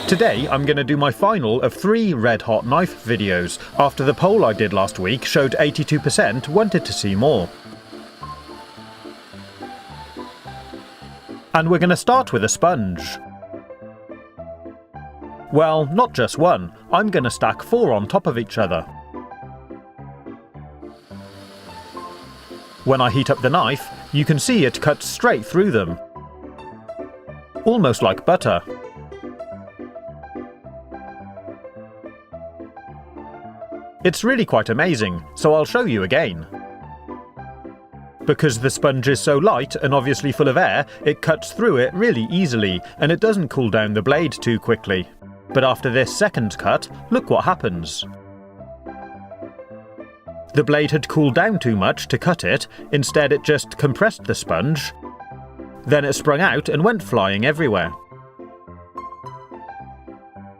Today I'm going to do my final of 3 red hot knife videos, after the poll I did last week showed 82% wanted to see more. And we're going to start with a sponge. Well, not just one, I'm going to stack 4 on top of each other. When I heat up the knife, you can see it cuts straight through them. Almost like butter. It's really quite amazing, so I'll show you again. Because the sponge is so light and obviously full of air, it cuts through it really easily, and it doesn't cool down the blade too quickly. But after this second cut, look what happens. The blade had cooled down too much to cut it, instead it just compressed the sponge. Then it sprung out and went flying everywhere.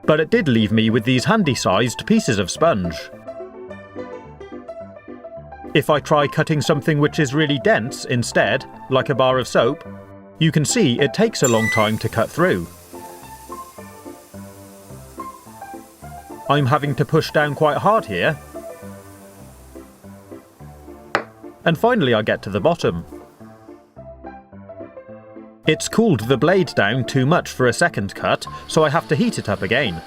But it did leave me with these handy-sized pieces of sponge. If I try cutting something which is really dense instead, like a bar of soap, you can see it takes a long time to cut through. I'm having to push down quite hard here. And finally I get to the bottom. It's cooled the blade down too much for a second cut, so I have to heat it up again.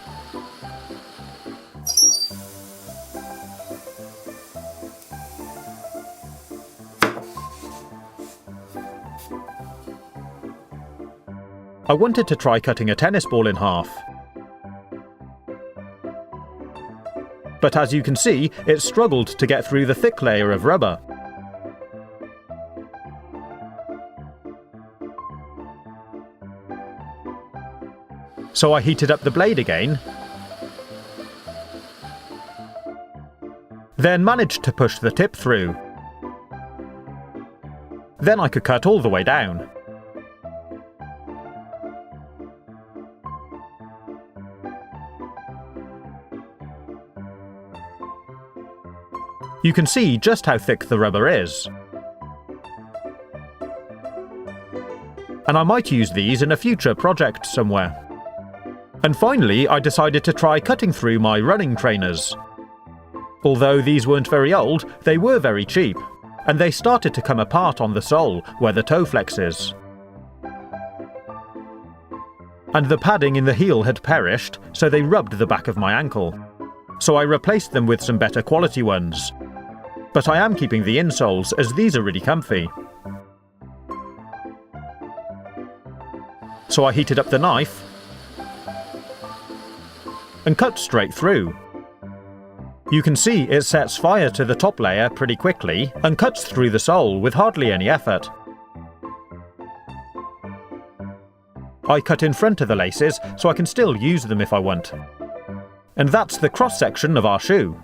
I wanted to try cutting a tennis ball in half. But as you can see, it struggled to get through the thick layer of rubber. So I heated up the blade again, then managed to push the tip through. Then I could cut all the way down. You can see just how thick the rubber is. And I might use these in a future project somewhere. And finally, I decided to try cutting through my running trainers. Although these weren't very old, they were very cheap, and they started to come apart on the sole, where the toe flex is. And the padding in the heel had perished, so they rubbed the back of my ankle. So I replaced them with some better quality ones. But I am keeping the insoles, as these are really comfy. So I heated up the knife and cut straight through. You can see it sets fire to the top layer pretty quickly and cuts through the sole with hardly any effort. I cut in front of the laces so I can still use them if I want. And that's the cross-section of our shoe.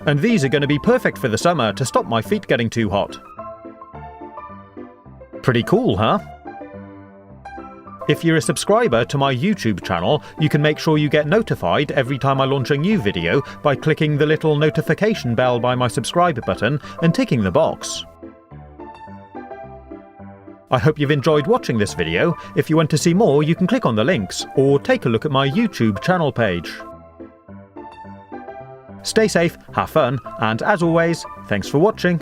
And these are going to be perfect for the summer to stop my feet getting too hot. Pretty cool, huh? If you're a subscriber to my YouTube channel, you can make sure you get notified every time I launch a new video by clicking the little notification bell by my subscribe button and ticking the box. I hope you've enjoyed watching this video. If you want to see more, you can click on the links or take a look at my YouTube channel page. Stay safe, have fun, and as always, thanks for watching.